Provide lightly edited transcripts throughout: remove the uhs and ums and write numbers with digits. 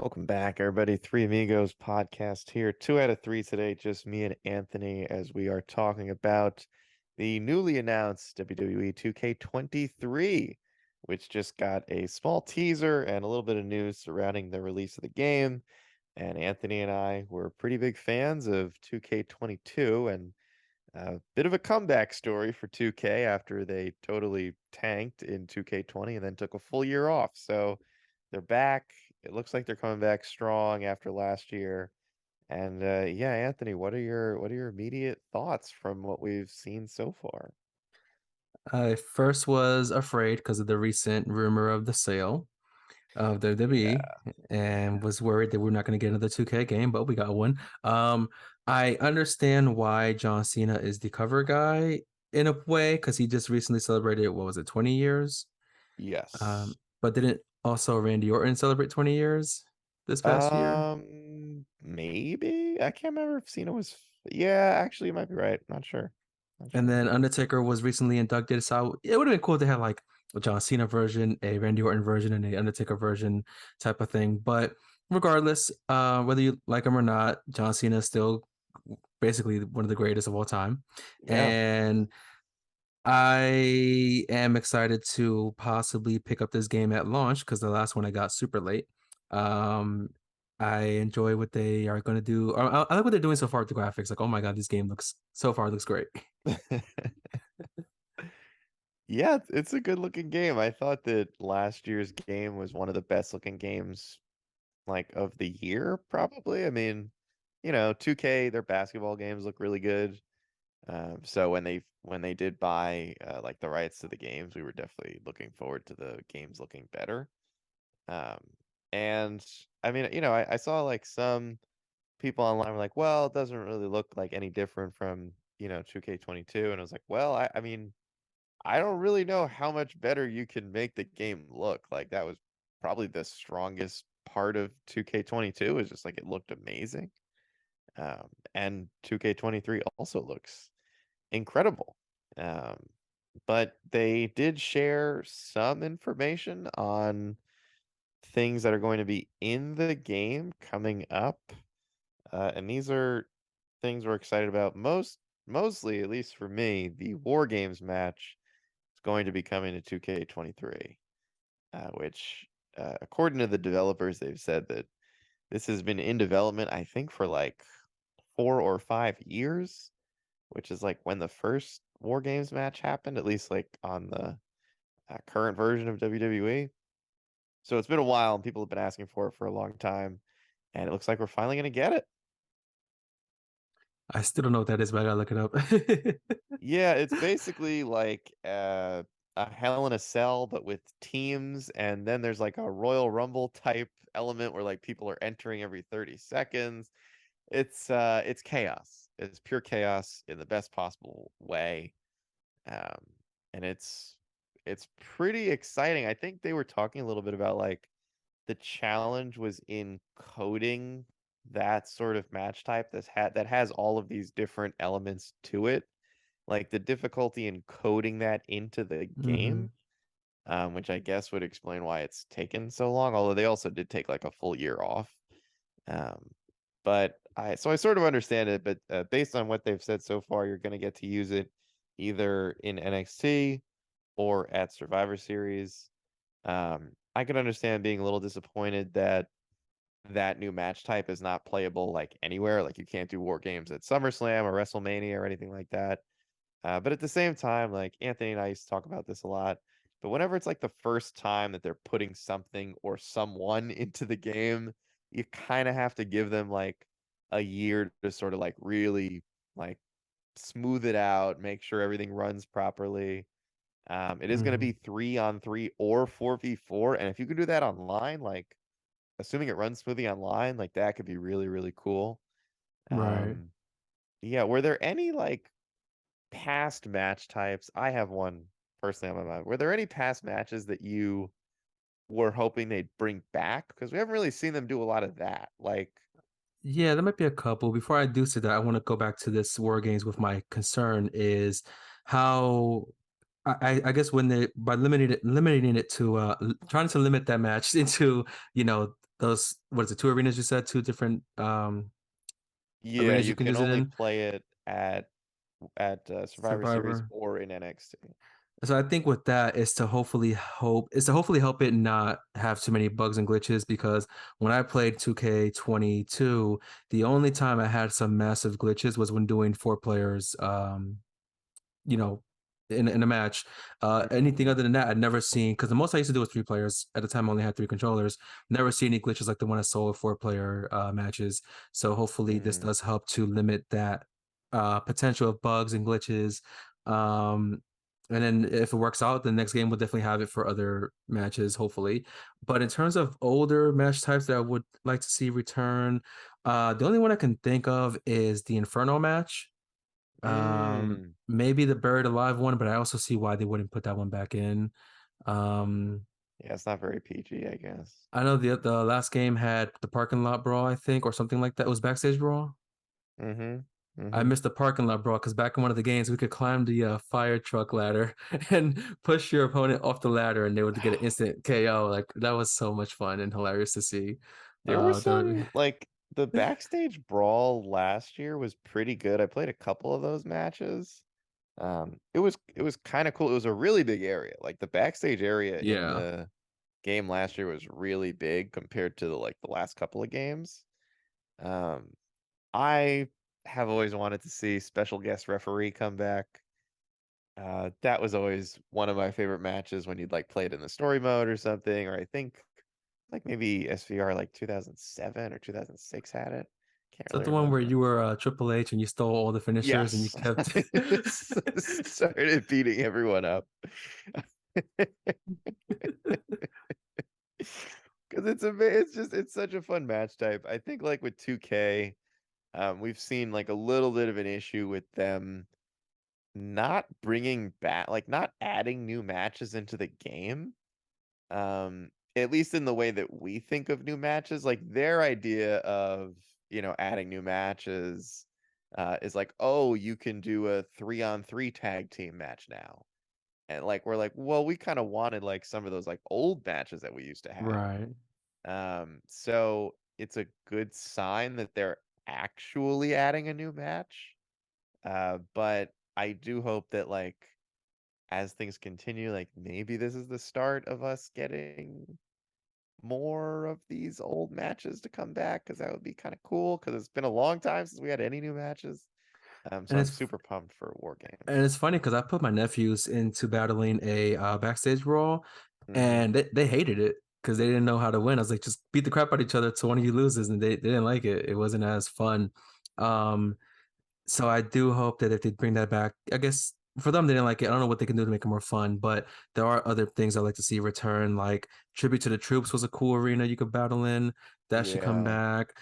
Welcome back, everybody. Three Amigos podcast here. 2 out of 3 today, just me and Anthony, as we are talking about the newly announced WWE 2K23, which just got a small teaser and a little bit of news surrounding the release of the game. And Anthony and I were pretty big fans of 2K22 and a bit of a comeback story for 2K after they totally tanked in 2K20 and then took a full year off. So they're back. It looks like they're coming back strong after last year. And yeah, Anthony, what are your immediate thoughts from what we've seen so far? I first was afraid because of the recent rumor of the sale of WWE Yeah, and yeah. was worried that we're not going to get another 2K game, but we got one. I understand why John Cena is the cover guy in a way because he just recently celebrated, what was it, 20 years? Yes. But didn't also Randy Orton celebrate 20 years this past year? Maybe. I can't remember if Cena was yeah, actually you might be right. Not sure. Not And sure. then Undertaker was recently inducted. So it would have been cool to have like a John Cena version, a Randy Orton version, and a Undertaker version type of thing. But regardless, whether you like him or not, John Cena is still basically one of the greatest of all time. Yeah. And I am excited to possibly pick up this game at launch because the last one I got super late. Um, I enjoy what they are going to do. I like what they're doing so far with the graphics. Like, oh my God, this game looks so far looks great. Yeah, it's a good looking game. I thought that last year's game was one of the best looking games like of the year, probably. I mean, 2K, their basketball games look really good. So when they did buy like the rights to the games, we were definitely looking forward to the games looking better. Um, and I mean, I saw like some people online were like, well, it doesn't really look like any different from, 2K22. And I was like, well, I mean, I don't really know how much better you can make the game look. Like that was probably the strongest part of 2K22 is just like it looked amazing. And 2K23 also looks incredible. Um, but they did share some information on things that are going to be in the game coming up. And these are things we're excited about. Mostly, at least for me, the War Games match is going to be coming to 2K23, which, according to the developers, they've said that this has been in development, I think, for like 4 or 5 years, which is like when the first War Games match happened, at least like on the current version of WWE. So it's been a while, and people have been asking for it for a long time, and it looks like we're finally going to get it. I still don't know what that is, but I gotta look it up. Yeah, it's basically like a Hell in a Cell, but with teams, and then there's like a Royal Rumble type element where like people are entering every 30 seconds. It's chaos. It's pure chaos in the best possible way. Um, and it's pretty exciting. I think they were talking a little bit about like the challenge was in coding that sort of match type that has all of these different elements to it, like the difficulty in coding that into the hmm game, which I guess would explain why it's taken so long. Although they also did take like a full year off. Um, but I sort of understand it. But based on what they've said so far, you're going to get to use it either in NXT or at Survivor Series. I could understand being a little disappointed that that new match type is not playable like anywhere. Like you can't do war games at SummerSlam or WrestleMania or anything like that. But at the same time, like Anthony and I used to talk about this a lot. But whenever it's like the first time that they're putting something or someone into the game, you kind of have to give them like a year to sort of like really like smooth it out, make sure everything runs properly. It is going to be hmm 3-on-3 or 4v4, and if you can do that online, like assuming it runs smoothly online, like that could be really, really cool. Right. Um, yeah, were there any like past match types? I have one personally on my mind. Were there any past matches that you were hoping they'd bring back? Because we haven't really seen them do a lot of that. Like, Yeah, there might be a couple. Before I do say that, I want to go back to this War Games with my concern is how I guess when they by limiting it to trying to limit that match into, those, what is it, two arenas you said, two different Yeah, arenas you you can can use it only in? play it at Survivor Series Survivor. or in NXT. So I think with that is to hopefully help it not have too many bugs and glitches, because when I played 2K22, the only time I had some massive glitches was when doing four players you know, in a match. Anything Mm, other than that, I'd never seen, because the most I used to do was three players. At the time, I only had three controllers. Never seen any glitches like the one I saw with four-player matches. So hopefully, this mm, does help to limit that potential of bugs and glitches. Um, and then if it works out, the next game will definitely have it for other matches, hopefully. But in terms of older match types that I would like to see return, the only one I can think of is the Inferno match. mm. Maybe the buried alive one, but I also see why they wouldn't put that one back in. Um, Yeah, it's not very PG, I guess. I know the last game had the parking lot brawl, I think, or something like that. It was backstage brawl. Mm-hmm. I Mm-hmm. missed the parking lot brawl because back in one of the games, we could climb the fire truck ladder and push your opponent off the ladder, and they would get an instant KO. Like that was so much fun and hilarious to see. There was The some like the backstage brawl last year was pretty good. I played a couple of those matches. It was kind of cool. It was a really big area. Like the backstage area in yeah. the game last year was really big compared to the last couple of games. Um, I have always wanted to see special guest referee come back. That was always one of my favorite matches when you'd like play it in the story mode or something, or I think like maybe SVR like 2007 or 2006 had it. Can't Is that really the one where remember. you were Triple H and you stole all the finishers and you Yes. kept Started beating everyone up. Because it's such a fun match type. I think like with 2K, we've seen like a little bit of an issue with them not bringing back, like not adding new matches into the game. At least in the way that we think of new matches, like their idea of, adding new matches is like, oh, you can do a 3-on-3 tag team match now. And like we're like, well, we kind of wanted like some of those like old matches that we used to have. right. So it's a good sign that they're actually adding a new match. But I do hope that like as things continue, like maybe this is the start of us getting more of these old matches to come back because that would be kind of cool because it's been a long time since we had any new matches. So And I'm it's super pumped for War And Games. it's funny because I put my nephews into battling a backstage brawl, Mm-hmm. and they hated it because they didn't know how to win. I was like, just beat the crap out of each other till one of you loses, and they didn't like it. It wasn't as fun. Um, so I do hope that if they bring that back, I guess for them they didn't like it. I don't know what they can do to make it more fun, but there are other things I'd like to see return. Like Tribute to the Troops was a cool arena you could battle in. That should come Yeah. back.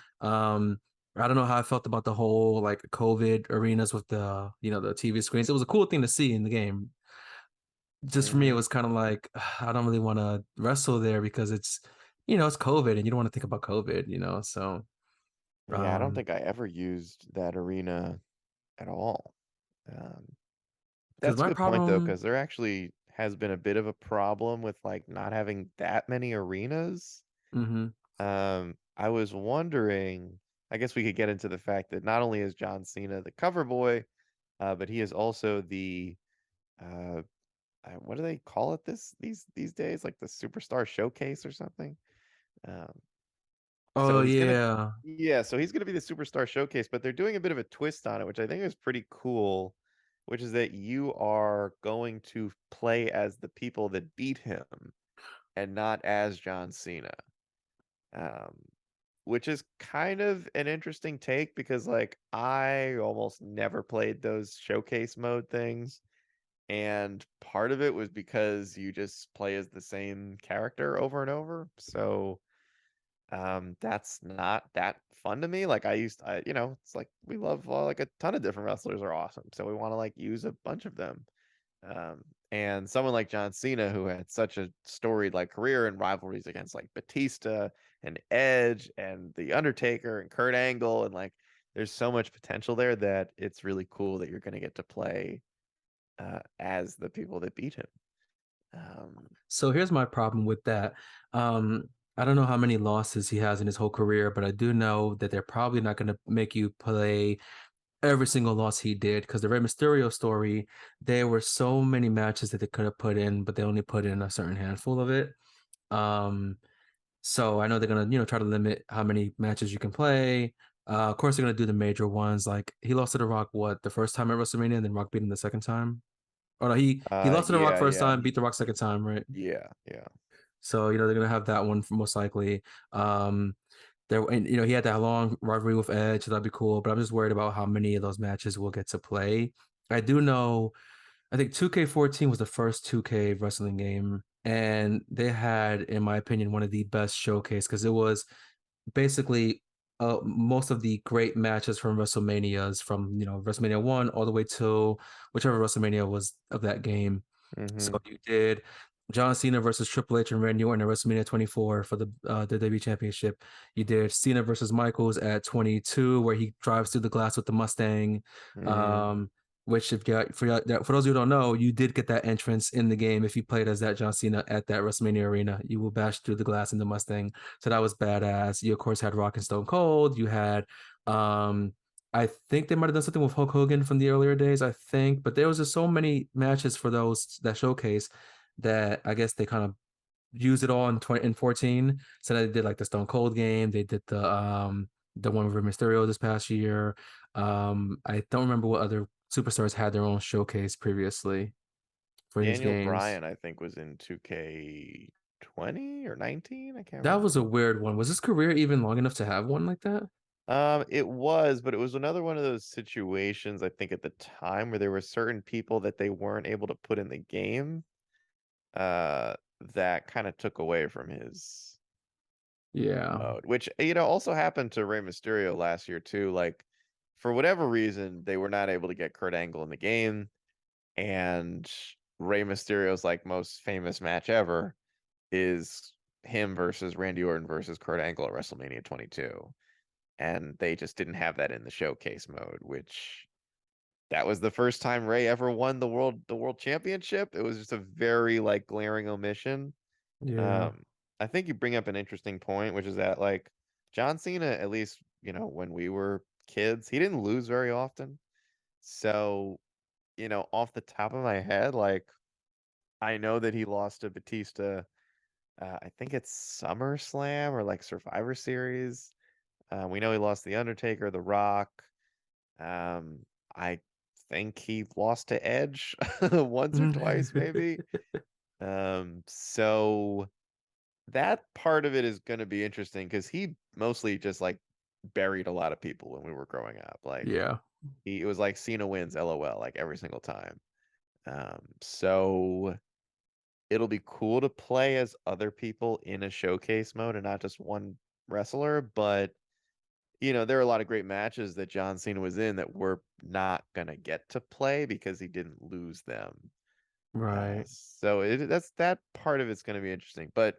I don't know how I felt about the whole like COVID arenas with the the TV screens. It was a cool thing to see in the game. Just for me, it Mm-hmm. was kind of like I don't really want to wrestle there because it's it's COVID and you don't want to think about COVID. So Yeah, I don't um think I ever used that arena at all. Um, because that's a my good point though, problem. because there actually has been a bit of a problem with like not having that many arenas. Mhm. I was wondering, I guess we could get into the fact that not only is John Cena the cover boy, but he is also the uh, what do they call it these days? Like the superstar showcase or something. Um, so Oh he's gonna, yeah. yeah, so he's gonna be the superstar showcase, but they're doing a bit of a twist on it, which I think is pretty cool, which is that you are going to play as the people that beat him and not as John Cena. Um, which is kind of an interesting take because like I almost never played those showcase mode things. And part of it was because you just play as the same character over and over. So that's not that fun to me. Like it's like we love like a ton of different wrestlers are awesome. So we want to like use a bunch of them. And someone like John Cena, who had such a storied like career and rivalries against like Batista and Edge and The Undertaker and Kurt Angle, and like there's so much potential there that it's really cool that you're going to get to play as the people that beat him. Um, So here's my problem with that. Um, I don't know how many losses he has in his whole career, but I do know that they're probably not going to make you play every single loss he did because the Rey Mysterio story, there were so many matches that they could have put in, but they only put in a certain handful of it. Um, so I know they're gonna, try to limit how many matches you can play. Of course, they're gonna do the major ones. Like he lost to The Rock, what, the first time at WrestleMania, and then Rock beat him the second time. Oh no, he lost to The Rock Yeah, first yeah, time, beat The Rock second time, right? yeah, yeah. So they're gonna have that one most likely. There, and he had that long rivalry with Edge, so that'd be cool. But I'm just worried about how many of those matches we'll get to play. I do know, I think 2K14 was the first 2K wrestling game, and they had, in my opinion, one of the best showcase because it was basically most of the great matches from WrestleManias, from WrestleMania 1 all the way to whichever WrestleMania was of that game. So Hmm. you did John Cena versus Triple H and Randy Orton at WrestleMania 24 for the WWE Championship. You did Cena versus Michaels at 22, where he drives through the glass with the Mustang. Hmm. Um, which, if you for those who don't know, you did get that entrance in the game if you played as that John Cena at that WrestleMania arena. You will bash through the glass in the Mustang, so that was badass. You of course had Rock and Stone Cold. You had I think they might have done something with Hulk Hogan from the earlier days, I think, but there was just so many matches for those that showcase that I guess they kind of used it all in 14. So they did like the Stone Cold game, they did the one with Rey Mysterio this past year. I don't remember what other superstars had their own showcase previously for these Daniel games. Bryan, I think, was in 2K20 or 19. I can't That was remember. a weird one. Was his career even long enough to have one like that? It was, but it was another one of those situations, I think, at the time where there were certain people that they weren't able to put in the game, that kind of took away from his Yeah. mode, which, also happened to Rey Mysterio last year too. Like, for whatever reason, they were not able to get Kurt Angle in the game, and Rey Mysterio's like most famous match ever is him versus Randy Orton versus Kurt Angle at WrestleMania 22. And they just didn't have that in the showcase mode, which that was the first time Ray ever won the world championship. It was just a very like glaring omission. Yeah. Um, I think you bring up an interesting point, which is that like John Cena, at least, when we were kids, he didn't lose very often. So, off the top of my head, like I know that he lost to Batista. I think it's SummerSlam or like Survivor Series. We know he lost the Undertaker, The Rock. I think he lost to Edge once or twice, maybe. So that part of it is going to be interesting because he mostly just like buried a lot of people when we were growing up. Like Yeah. it was like Cena wins, LOL, like every single time. So it'll be cool to play as other people in a showcase mode and not just one wrestler, but there are a lot of great matches that John Cena was in that we're not gonna get to play because he didn't lose them. Right. So that's that part of it's gonna be interesting. But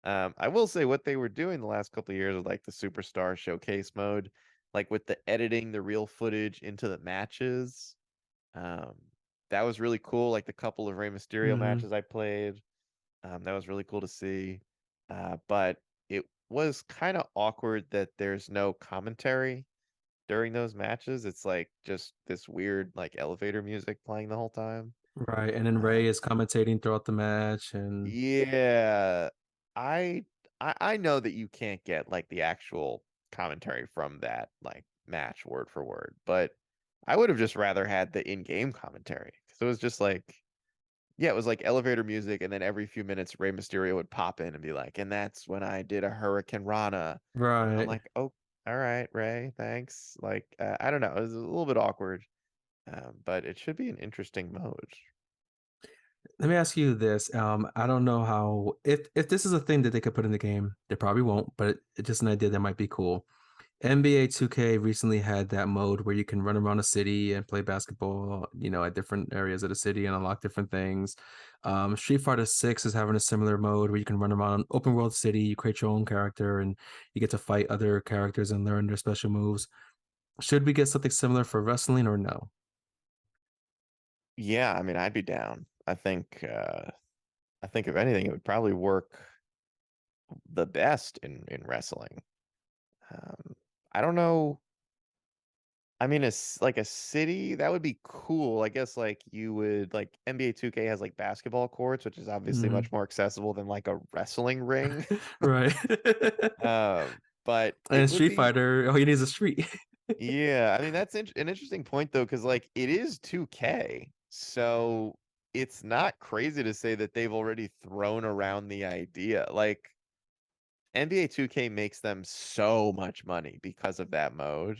I will say what they were doing the last couple of years with like the Superstar Showcase mode, like with the editing the real footage into the matches. Um, that was really cool. Like the couple of Rey Mysterio Hmm. matches I played. That was really cool to see. But it was kind of awkward that there's no commentary during those matches. It's like just this weird like elevator music playing the whole time. Right. And then Ray Um, is commentating throughout the match and yeah, I, I know that you can't get like the actual commentary from that like match word for word, but I would have just rather had the in-game commentary because it was just like, yeah, it was like elevator music, and then every few minutes Rey Mysterio would pop in and be like, and that's when I did a Hurricane Rana. And I'm right. like, oh, all right, Ray, thanks. Like, I don't know, it was a little bit awkward, but it should be an interesting mode. Let me ask you this. I don't know how if this is a thing that they could put in the game, they probably won't, but it's just an idea that might be cool. NBA 2K recently had that mode where you can run around a city and play basketball, at different areas of the city and unlock different things. Street Fighter 6 is having a similar mode where you can run around an open world city, you create your own character, and you get to fight other characters and learn their special moves. Should we get something similar for wrestling or no? Yeah, I mean, I'd be down. I think if anything, it would probably work the best in wrestling. Um, I don't know. I mean, like a city that would be cool. I guess like you would like NBA 2K has like basketball courts, which is obviously Mhm. much more accessible than like a wrestling ring. Right. But it And would Street be, Fighter, all you need is a street. yeah. I mean, that's an interesting point though, because like it is 2K, so it's not crazy to say that they've already thrown around the idea. Like NBA 2K makes them so much money because of that mode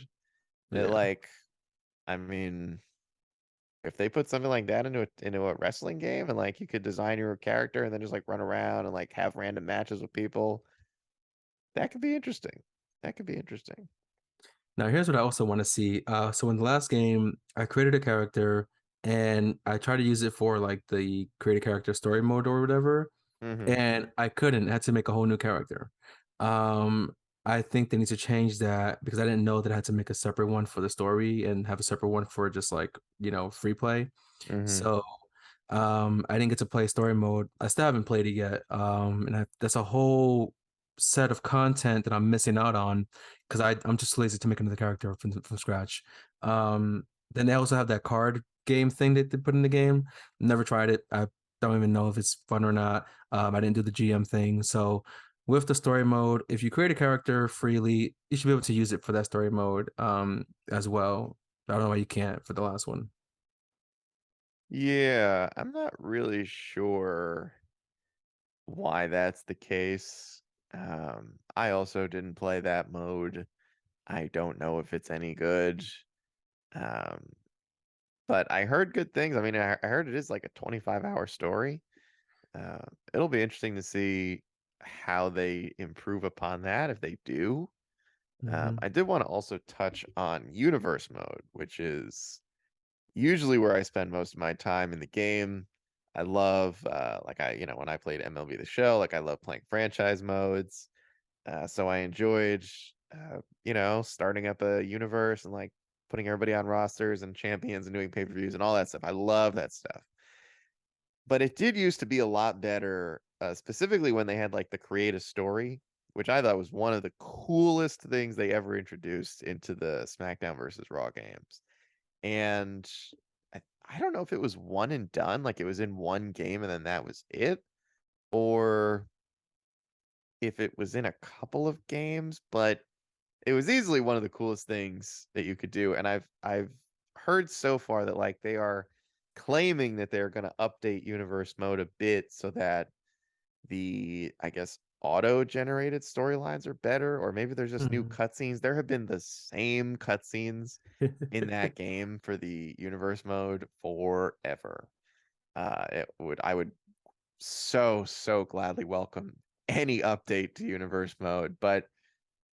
that Yeah. like, I mean, if they put something like that into a wrestling game and like you could design your character and then just like run around and like have random matches with people, that could be interesting. That could be interesting. Now, here's what I also want to see. So in the last game, I created a character and I tried to use it for like the create a character story mode or whatever, Hmm. and I couldn't. I had to make a whole new character. Um, I think they need to change that because I didn't know that I had to make a separate one for the story and have a separate one for just like, free play. Hmm. So I didn't get to play story mode. I still haven't played it yet. That's a whole set of content that I'm missing out on because I'm just lazy to make another character from scratch. Then they also have that card game thing that they put in the game. Never tried it. I don't even know if it's fun or not. I didn't do the GM thing. So with the story mode, if you create a character freely, you should be able to use it for that story mode as well. I don't know why you can't for the last one. Yeah, I'm not really sure why that's the case. I also didn't play that mode. I don't know if it's any good. Um, but I heard good things. I mean, I heard it is like a 25-hour story. Uh, it'll be interesting to see how they improve upon that if they do. Hmm. I did want to also touch on universe mode, which is usually where I spend most of my time in the game. I love, when I played MLB The Show, like I love playing franchise modes. So I enjoyed, starting up a universe and like putting everybody on rosters and champions and doing pay-per-views and all that stuff. I love that stuff. But it did used to be a lot better, specifically when they had like the creative story, which I thought was one of the coolest things they ever introduced into the SmackDown versus Raw games. And I don't know if it was one and done, like it was in one game and then that was it, or if it was in a couple of games, but it was easily one of the coolest things that you could do. And I've heard so far that like they are claiming that they're going to update universe mode a bit so that the, I guess, auto-generated storylines are better, or maybe there's just new Hmm. cutscenes. There have been the same cutscenes in that game for the universe mode forever. I would so gladly welcome any update to universe mode, but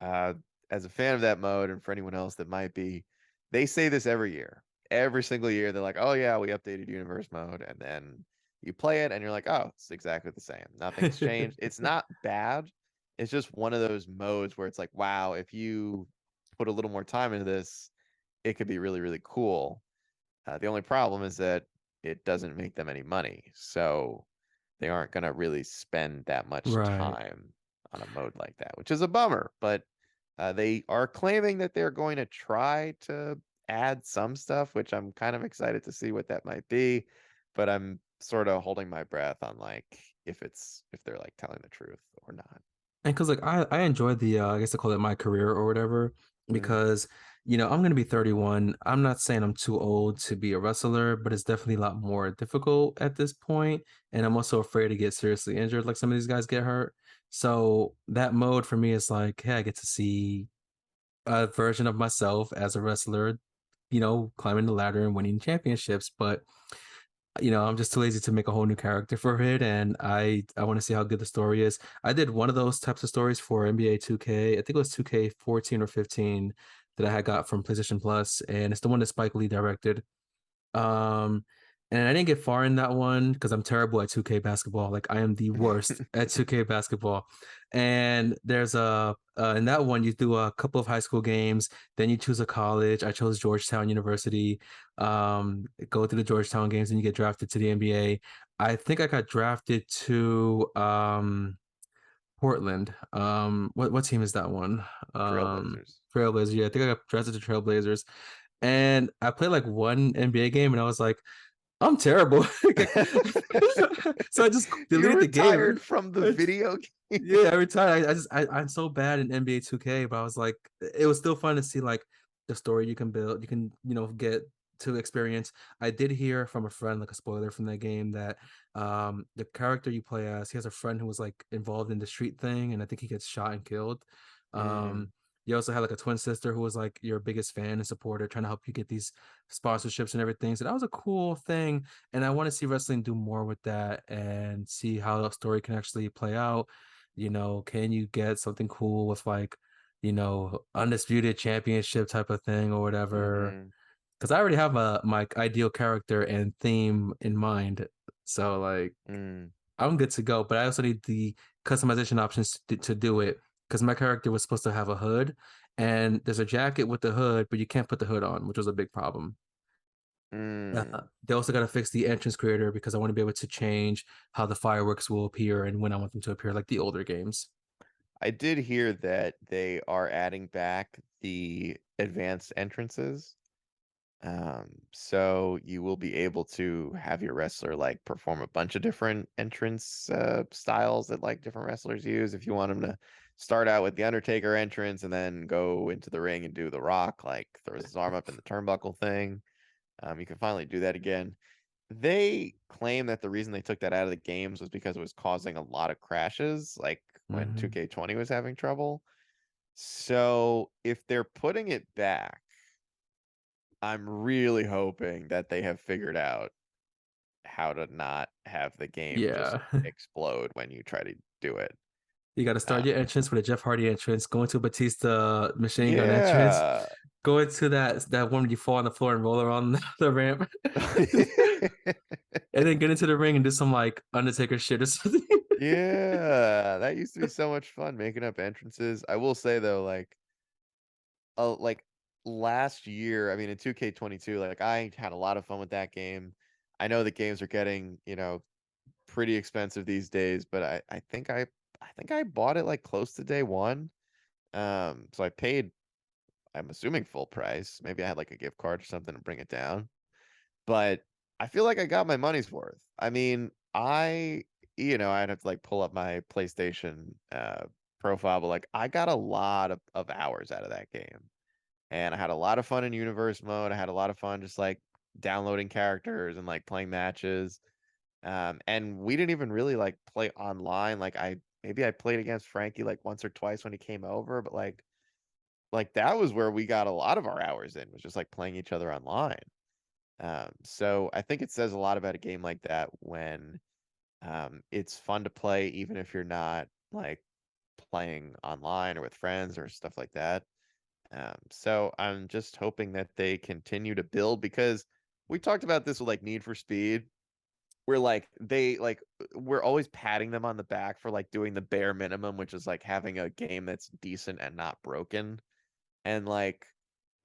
uh, as a fan of that mode, and for anyone else that might be, they say this every year. Every single year, they're like, "Oh yeah, we updated universe mode," and then you play it, and you're like, "Oh, it's exactly the same. Nothing's changed." It's not bad. It's just one of those modes where it's like, "Wow, if you put a little more time into this, it could be really cool." The only problem is that it doesn't make them any money, so they aren't going to really spend that much Right. time on a mode like that, which is a bummer. But they are claiming that they're going to try to add some stuff, which I'm kind of excited to see what that might be. But I'm sort of holding my breath on like if they're like telling the truth or not. And because like I enjoyed the I guess they call it my career or whatever Hmm. because I'm gonna be 31. I'm not saying I'm too old to be a wrestler, but it's definitely a lot more difficult at this point. And I'm also afraid to get seriously injured like some of these guys get hurt. So that mode for me is like, hey, I get to see a version of myself as a wrestler, climbing the ladder and winning championships. But I'm just too lazy to make a whole new character for it, and I want to see how good the story is. I did one of those types of stories for NBA 2K. I think it was 2K14 or 15 that I had got from PlayStation Plus, and it's the one that Spike Lee directed. Um, and I didn't get far in that one because I'm terrible at 2K basketball. Like I am the worst at 2K basketball. And there's in that one you do a couple of high school games, then you choose a college. I chose Georgetown University. Go to the Georgetown games and you get drafted to the NBA. I think I got drafted to Portland. What team is that one? Trailblazers. Trailblazers. Yeah, I think I got drafted to Trailblazers, and I played like one NBA game, and I was like, I'm terrible. So I just You deleted the game. retired from the video game. Yeah, every time I'm so bad in NBA 2K, but I was like, it was still fun to see like the story you can build, you can, get to experience. I did hear from a friend, like a spoiler from that game, that the character you play as, he has a friend who was like involved in the street thing, and I think he gets shot and killed. Mm, You also had like a twin sister who was like your biggest fan and supporter, trying to help you get these sponsorships and everything. So that was a cool thing. And I want to see wrestling do more with that and see how the story can actually play out. Can you get something cool with like, undisputed championship type of thing or whatever? hmm Because I already have my ideal character and theme in mind. So like mm, I'm good to go, but I also need the customization options to do it because my character was supposed to have a hood and there's a jacket with the hood, but you can't put the hood on, which was a big problem. mm. They also got to fix the entrance creator because I want to be able to change how the fireworks will appear and when I want them to appear, like the older games. I did hear that they are adding back the advanced entrances. So you will be able to have your wrestler like perform a bunch of different entrance styles that like different wrestlers use. If you want them to start out with the Undertaker entrance and then go into the ring and do the Rock, like throws his arm up in the turnbuckle thing, you can finally do that again. They claim that the reason they took that out of the games was because it was causing a lot of crashes, like when Hmm. 2K20 was having trouble. So if they're putting it back, I'm really hoping that they have figured out how to not have the game just Yeah. explode when you try to do it. You got to start your entrance with a Jeff Hardy entrance, go into Batista machine gun entrance, Yeah. go into that one where you fall on the floor and roll around the ramp, and then get into the ring and do some like Undertaker shit or something. Yeah, that used to be so much fun making up entrances. I will say though, like last year, I mean in 2K22, like I had a lot of fun with that game. I know the games are getting, pretty expensive these days, but I think I bought it like close to day one. So I paid, I'm assuming full price. Maybe I had like a gift card or something to bring it down. But I feel like I got my money's worth. I mean, I'd have to like pull up my PlayStation profile, but like I got a lot of hours out of that game. And I had a lot of fun in universe mode. I had a lot of fun just like downloading characters and like playing matches. And we didn't even really like play online. Like maybe I played against Frankie like once or twice when he came over, but like that was where we got a lot of our hours in, was just like playing each other online. So I think it says a lot about a game like that when it's fun to play even if you're not like playing online or with friends or stuff like that. So I'm just hoping that they continue to build, because we talked about this with like Need for Speed, where we're always patting them on the back for like doing the bare minimum, which is like having a game that's decent and not broken. And like,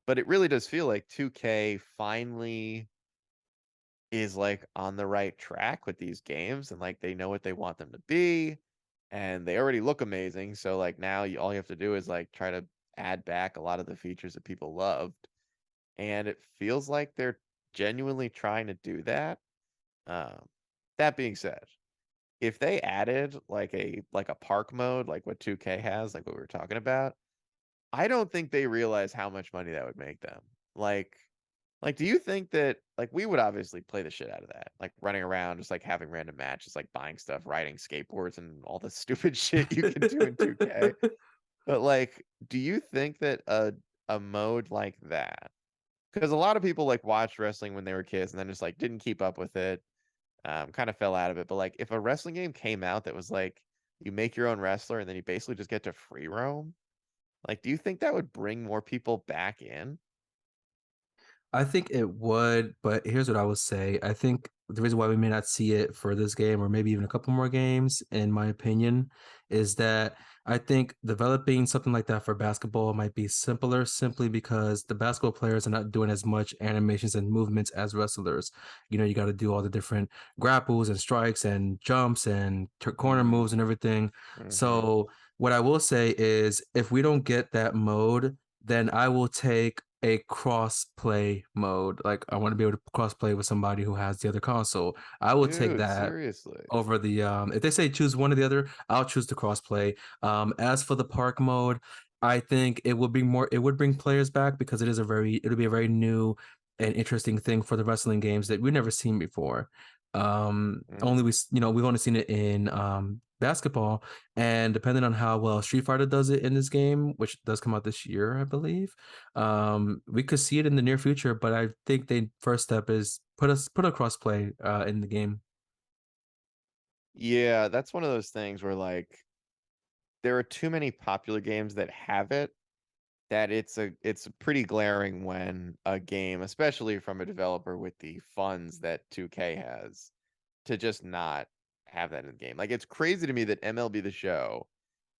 but it really does feel like 2K finally is like on the right track with these games, and like they know what they want them to be, and they already look amazing. So like now all you have to do is like try to add back a lot of the features that people loved, and it feels like they're genuinely trying to do that. Um, that being said, if they added like a park mode, like what 2K has, like what we were talking about, I don't think they realize how much money that would make them. Like, do you think that like we would obviously play the shit out of that, like running around, just like having random matches, like buying stuff, riding skateboards, and all the stupid shit you can do in 2K? But like, do you think that a mode like that? Because a lot of people like watched wrestling when they were kids and then just like didn't keep up with it, kind of fell out of it. But like, if a wrestling game came out that was like you make your own wrestler and then you basically just get to free roam, like, do you think that would bring more people back in? I think it would, but here's what I would say. I think the reason why we may not see it for this game or maybe even a couple more games, in my opinion, is that I think developing something like that for basketball might be simpler simply because the basketball players are not doing as much animations and movements as wrestlers. You know, you got to do all the different grapples and strikes and jumps and corner Mm, moves and everything. hmm. So, what I will say is if we don't get that mode, then I will take a cross play mode. Like I want to be able to cross play with somebody who has the other console. I will take Dude, that seriously. over the if they say choose one or the other, I'll choose the crossplay. As for the park mode, I think it would bring players back because it'll be a very new and interesting thing for the wrestling games that we've never seen before. Mm. We've only seen it in basketball, and depending on how well Street Fighter does it in this game, which does come out this year, I believe, we could see it in the near future. But I think the first step is put a crossplay in the game. Yeah, that's one of those things where like there are too many popular games that have it that it's pretty glaring when a game, especially from a developer with the funds that 2K has, to just not have that in the game. Like it's crazy to me that MLB The Show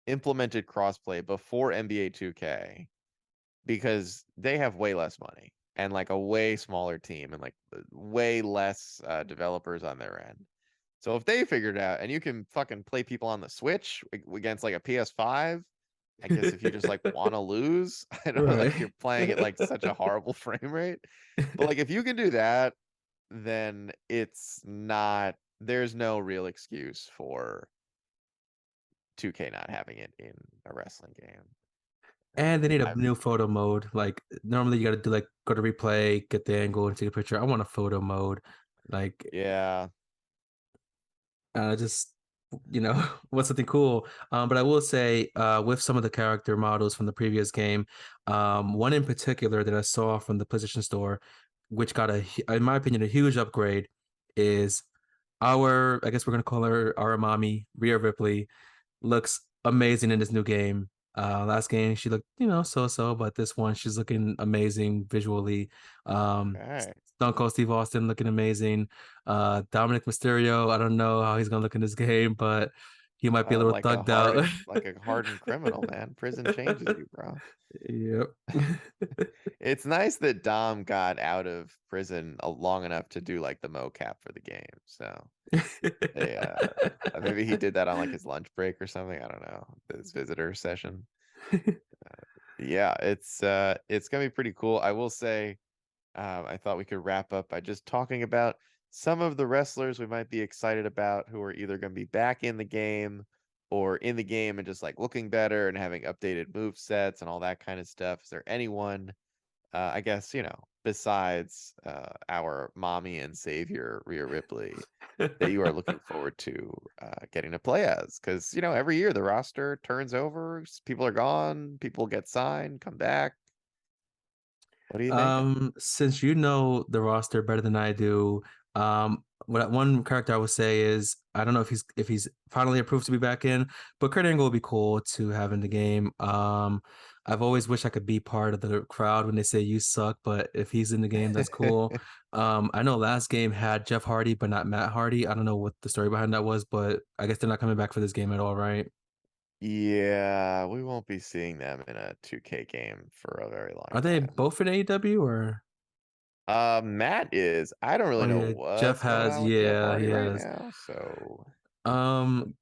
implemented crossplay before NBA 2K because they have way less money and like a way smaller team and like way less developers on their end. So if they figured it out and you can fucking play people on the Switch against like a PS5, I guess if you just like want to lose, I don't know, like Right. you're playing at like such a horrible frame rate. But like if you can do that, then it's not, there's no real excuse for 2K not having it in a wrestling game. And they need a I new photo mode. Like normally you gotta do like go to replay, get the angle and take a picture. I want a photo mode. Like yeah, just want something cool. But I will say, with some of the character models from the previous game, one in particular that I saw from the PlayStation Store, which got in my opinion, a huge upgrade, is I guess we're gonna call her our mommy, Rhea Ripley. Looks amazing in this new game. Last game she looked, so-so, but this one she's looking amazing visually. okay. Stone Cold Steve Austin looking amazing. Dominic Mysterio, I don't know how he's gonna look in this game, but he might be a little thugged out. Like a hardened criminal, man. Prison changes you, bro. Yep. It's nice that Dom got out of prison long enough to do like the mocap for the game. So they maybe he did that on like his lunch break or something. I don't know. His visitor session. Yeah, it's gonna be pretty cool. I will say, I thought we could wrap up by just talking about some of the wrestlers we might be excited about who are either going to be back in the game or in the game and just like looking better and having updated move sets and all that kind of stuff. Is there anyone, I guess, besides our mommy and savior, Rhea Ripley, that you are looking forward to getting to play as? Because, every year the roster turns over, people are gone, people get signed, come back. What are you thinking? Since you know the roster better than I do, what one character I would say is I don't know if he's finally approved to be back in, but Kurt Angle would be cool to have in the game. I've always wished I could be part of the crowd when they say you suck, but if he's in the game, that's cool. I know last game had Jeff Hardy, but not Matt Hardy. I don't know what the story behind that was, but I guess they're not coming back for this game at all, right? Yeah, we won't be seeing them in a 2K game for a very long Are they time. both in AEW or? Matt is. I don't really Oh know yeah, Jeff what's going has. on with Jeff Yeah, he Hardy right has. now, so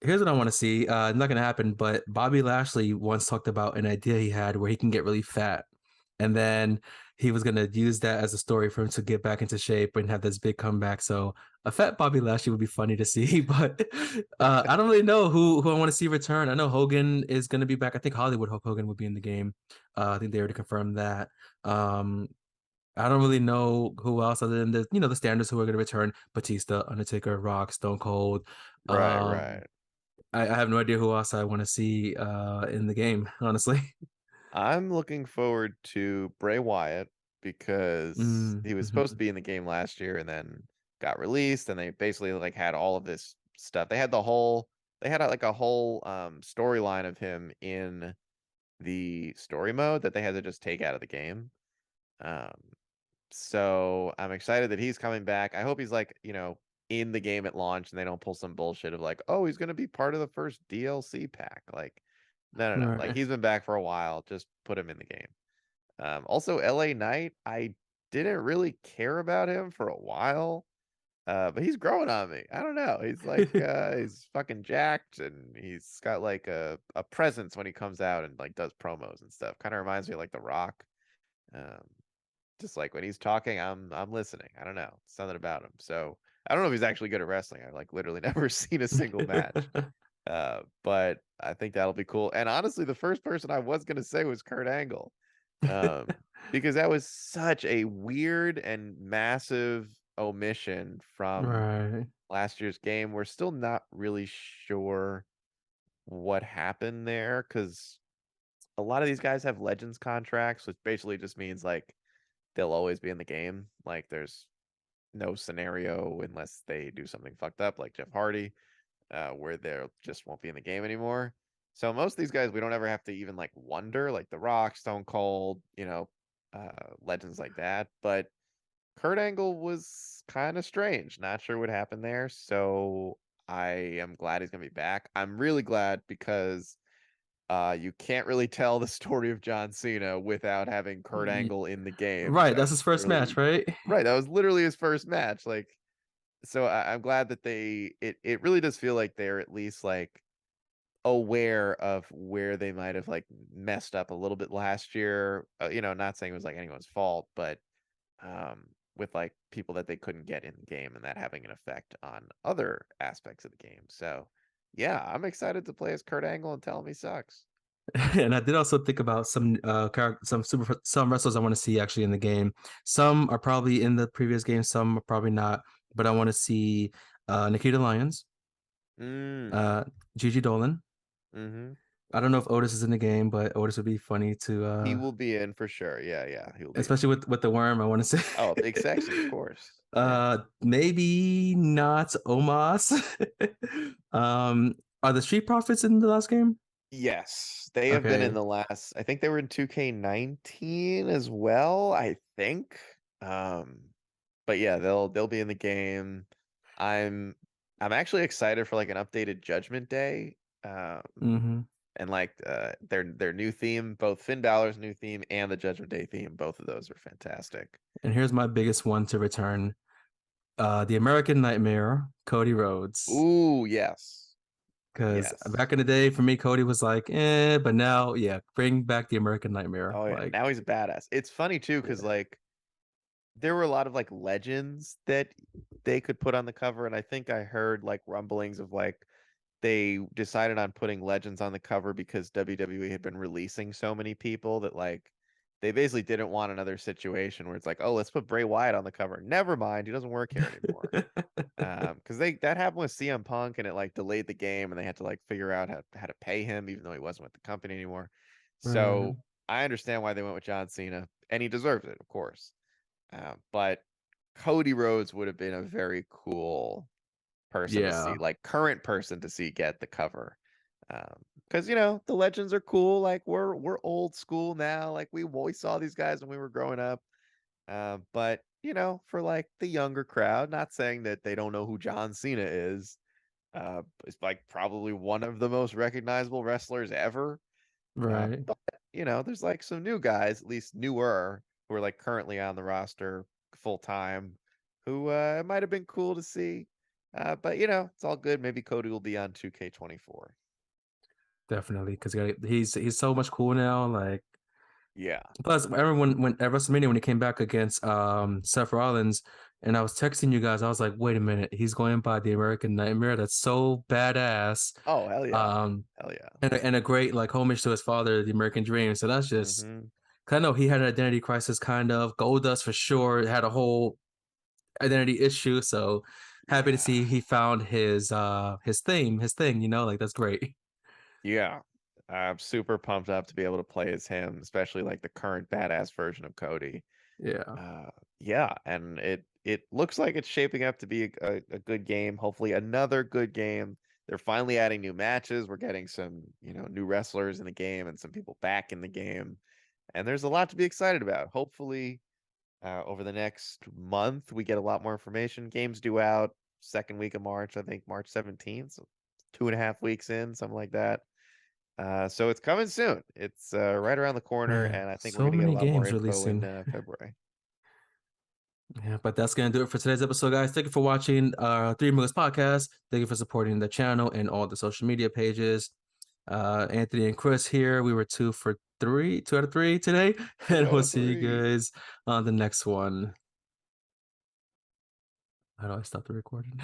Here's what I want to see. Not gonna happen, but Bobby Lashley once talked about an idea he had where he can get really fat, and then he was gonna use that as a story for him to get back into shape and have this big comeback. So a fat Bobby Lashley would be funny to see, but I don't really know who I want to see return. I know Hogan is gonna be back. I think Hollywood Hulk Hogan would be in the game. I think they already confirmed that. Um, I don't really know who else other than the standards who are going to return: Batista, Undertaker, Rock, Stone Cold. right, Um, right. I have no idea who else I want to see in the game, honestly. I'm looking forward to Bray Wyatt because Mm, he was supposed to mhm. be in the game last year and then got released and they basically like had all of this stuff. They had like a whole storyline of him in the story mode that they had to just take out of the game. Um, so I'm excited that he's coming back. I hope he's like, in the game at launch and they don't pull some bullshit of like, oh, he's gonna be part of the first DLC pack. Like, No, no, no. Like Right. he's been back for a while. Just put him in the game. Also LA Knight, I didn't really care about him for a while. But he's growing on me. I don't know. He's like he's fucking jacked and he's got like a presence when he comes out and like does promos and stuff. Kind of reminds me of like The Rock. Um, just like when he's talking, I'm listening. I don't know. Something about him. So I don't know if he's actually good at wrestling. I've like literally never seen a single match. But I think that'll be cool. And honestly, the first person I was gonna say was Kurt Angle. Um, because that was such a weird and massive omission from Right. last year's game. We're still not really sure what happened there because a lot of these guys have legends contracts, which basically just means like they'll always be in the game. Like there's no scenario unless they do something fucked up, like Jeff Hardy, where they just won't be in the game anymore. So most of these guys we don't ever have to even like wonder, like The Rock, Stone Cold, legends like that. But Kurt Angle was kind of strange. Not sure what happened there. So I am glad he's gonna be back. I'm really glad because you can't really tell the story of John Cena without having Kurt Y- Angle in the game. Right. That That's was his first match, literally right? right. That was literally his first match. Like, so I'm glad that it really does feel like they're at least like aware of where they might have like messed up a little bit last year. Not saying it was like anyone's fault, but with like people that they couldn't get in the game and that having an effect on other aspects of the game. So, yeah, I'm excited to play as Kurt Angle and tell him he sucks. And I did also think about some wrestlers I want to see actually in the game. Some are probably in the previous game, some are probably not. But I want to see Nikita Lyons, Mm. uh, Gigi Dolan. Mm-hmm. I don't know if Otis is in the game, but Otis would be funny to, He will be in for sure. Yeah, yeah, he will be in. especially with the worm. I want to say, Oh, Big Sexy, of course. Yeah. maybe not Omos. um, are the Street Profits in the last game? Yes, they have been in Okay. the last. I think they were in 2K19 as well, I think. But yeah, they'll be in the game. I'm I'm actually excited for like an updated Judgment Day. Hmm. And like their new theme, both Finn Balor's new theme and the Judgment Day theme, both of those are fantastic. And here's my biggest one to return: the American Nightmare, Cody Rhodes. Ooh, yes. Because Yes. back in the day, for me, Cody was like, but now, yeah, bring back the American Nightmare. Oh yeah, Like, now he's a badass. It's funny too because yeah. like there were a lot of like legends that they could put on the cover, and I think I heard like rumblings of like they decided on putting legends on the cover because WWE had been releasing so many people that like they basically didn't want another situation where it's like, oh, let's put Bray Wyatt on the cover. Never mind, he doesn't work here anymore. Because they that happened with CM Punk and it like delayed the game and they had to like figure out how to pay him even though he wasn't with the company anymore. Right. So I understand why they went with John Cena and he deserves it, of course. But Cody Rhodes would have been a very cool person to see, Yeah. like current person to see get the cover. Because the legends are cool. Like we're old school now. Like we always saw these guys when we were growing up. But for like the younger crowd, not saying that they don't know who John Cena is. It's like probably one of the most recognizable wrestlers ever. Right. But there's like some new guys, at least newer, who are like currently on the roster full time, who it might have been cool to see. But it's all good. Maybe Cody will be on 2K24. Definitely. Because he's so much cool now. Like, Yeah. plus, everyone when at WrestleMania when he came back against Seth Rollins, and I was texting you guys, I was like, wait a minute, he's going by the American Nightmare. That's so badass. Oh, hell yeah. Um, Hell yeah. and a great like homage to his father, the American Dream. So that's just, Mm-hmm. cause I know he had an identity crisis, kind of. Goldust for sure had a whole identity issue. So happy to Yeah. see he found his thing. Like that's great. Yeah. I'm super pumped up to be able to play as him, especially like the current badass version of Cody. Yeah, Uh, yeah, and it looks like it's shaping up to be a good game. Hopefully, another good game. They're finally adding new matches. We're getting some, new wrestlers in the game and some people back in the game. And there's a lot to be excited about. Hopefully, over the next month, we get a lot more information. Games due out second week of March, I think March 17th, so 2.5 weeks in, something like that. So it's coming soon. It's right around the corner, Man, and I think we're so gonna get a many lot more games info in releasing. February. Yeah, but that's gonna do it for today's episode, guys. Thank you for watching Three Amigos podcast. Thank you for supporting the channel and all the social media pages. Anthony and Chris here. We were 2 out of three today, Two and out we'll of see you three. guys on the next one. How do I stop the recording?